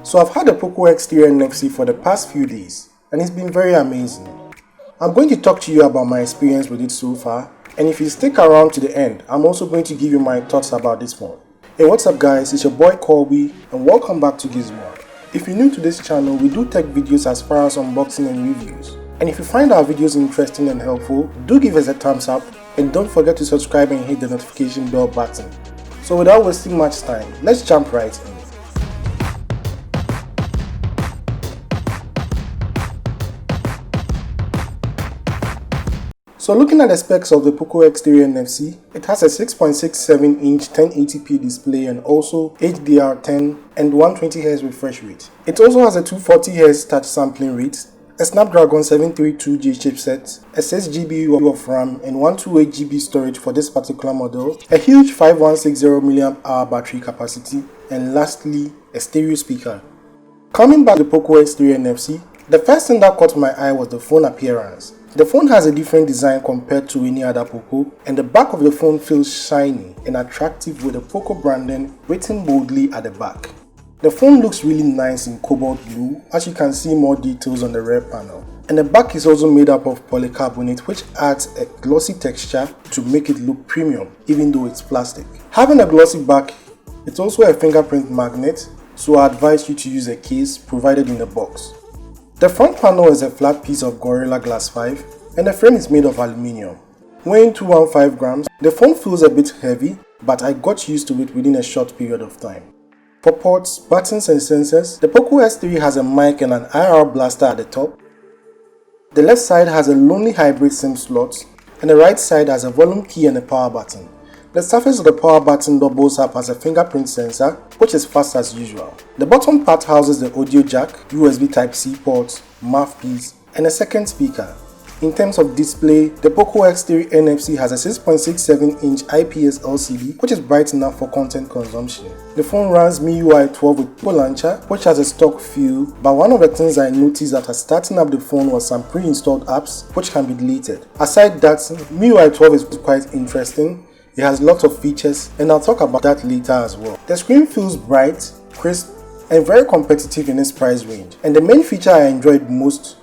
So I've had the POCO X3 NFC for the past few days and it's been very amazing. I'm going to talk to you about my experience with it so far, and if you stick around to the end, I'm also going to give you my thoughts about this phone. Hey, what's up guys, it's your boy Colby and welcome back to GHizmo. If you're new to this channel, we do tech videos as far as unboxing and reviews. And if you find our videos interesting and helpful, do give us a thumbs up and don't forget to subscribe and hit the notification bell button. So without wasting much time, let's jump right in. So looking at the specs of the POCO X3 NFC, it has a 6.67-inch 1080p display and also HDR10 and 120Hz refresh rate. It also has a 240Hz touch sampling rate, a Snapdragon 732G chipset, a 6GB of RAM and 128GB storage for this particular model, a huge 5160 mAh battery capacity, and lastly, a stereo speaker. Coming back to the POCO X3 NFC, the first thing that caught my eye was the phone appearance. The phone has a different design compared to any other POCO, and the back of the phone feels shiny and attractive with the POCO branding written boldly at the back. The phone looks really nice in cobalt blue, as you can see more details on the rear panel. And the back is also made up of polycarbonate, which adds a glossy texture to make it look premium even though it's plastic. Having a glossy back, it's also a fingerprint magnet, so I advise you to use a case provided in the box. The front panel is a flat piece of Gorilla Glass 5 and the frame is made of aluminium. Weighing 215 grams, the phone feels a bit heavy, but I got used to it within a short period of time. For ports, buttons and sensors, the POCO X3 has a mic and an IR blaster at the top. The left side has a Lonely Hybrid SIM slot and the right side has a volume key and a power button. The surface of the power button doubles up as a fingerprint sensor, which is fast as usual. The bottom part houses the audio jack, USB Type-C port, mouthpiece, and a second speaker. In terms of display, the POCO X3 NFC has a 6.67-inch IPS LCD, which is bright enough for content consumption. The phone runs MIUI 12 with POCO Launcher, which has a stock feel, but one of the things I noticed after starting up the phone was some pre-installed apps, which can be deleted. Aside that, MIUI 12 is quite interesting. It has lots of features and I'll talk about that later as well. The screen feels bright, crisp, and very competitive in its price range. And the main feature I enjoyed most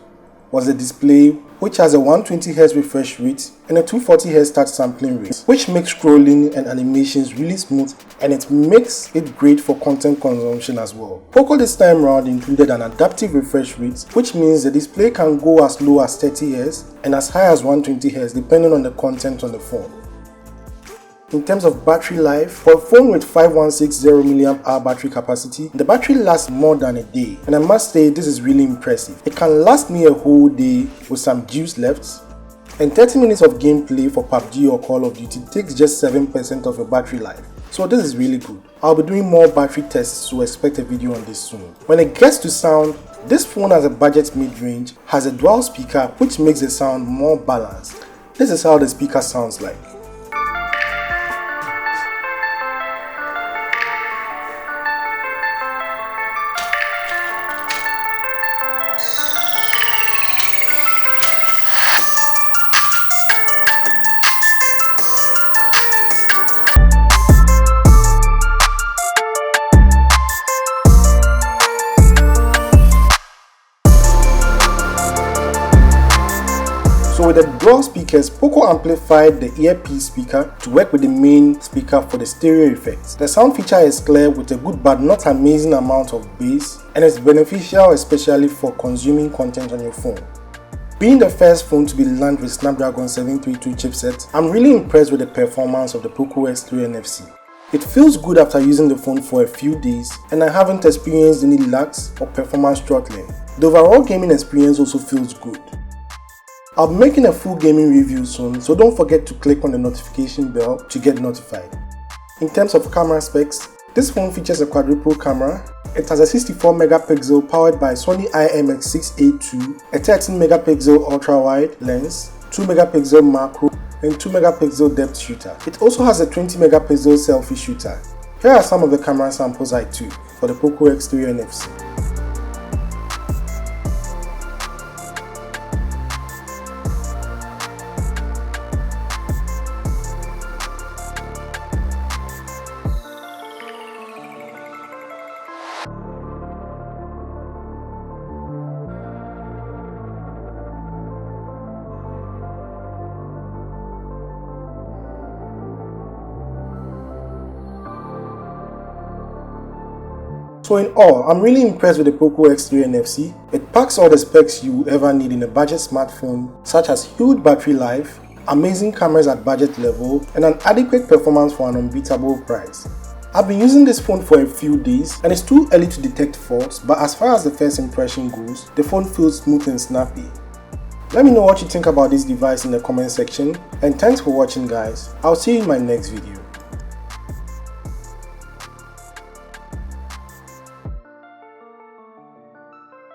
was the display, which has a 120Hz refresh rate and a 240Hz touch sampling rate, which makes scrolling and animations really smooth and it makes it great for content consumption as well. POCO this time round included an adaptive refresh rate, which means the display can go as low as 30Hz and as high as 120Hz depending on the content on the phone. In terms of battery life, for a phone with 5160 mAh battery capacity, the battery lasts more than a day, and I must say this is really impressive. It can last me a whole day with some juice left, and 30 minutes of gameplay for PUBG or Call of Duty takes just 7% of your battery life. So this is really good. I'll be doing more battery tests, so expect a video on this soon. When it gets to sound, this phone has a budget mid-range, has a dual speaker which makes the sound more balanced. This is how the speaker sounds like. So with the dual speakers, POCO amplified the earpiece speaker to work with the main speaker for the stereo effects. The sound feature is clear with a good but not amazing amount of bass, and it's beneficial especially for consuming content on your phone. Being the first phone to be launched with Snapdragon 732 chipset, I'm really impressed with the performance of the POCO X3 NFC. It feels good after using the phone for a few days, and I haven't experienced any lags or performance throttling. The overall gaming experience also feels good. I'll be making a full gaming review soon, so don't forget to click on the notification bell to get notified. In terms of camera specs, this phone features a quadruple camera. It has a 64 megapixel powered by Sony IMX6A2, a 13 megapixel ultra-wide lens, 2 megapixel macro, and 2 megapixel depth shooter. It also has a 20 megapixel selfie shooter. Here are some of the camera samples I took for the POCO X3 NFC. So in all, I'm really impressed with the POCO X3 NFC. It packs all the specs you ever need in a budget smartphone, such as huge battery life, amazing cameras at budget level, and an adequate performance for an unbeatable price. I've been using this phone for a few days and it's too early to detect faults, but as far as the first impression goes, the phone feels smooth and snappy. Let me know what you think about this device in the comment section, and thanks for watching guys. I'll see you in my next video.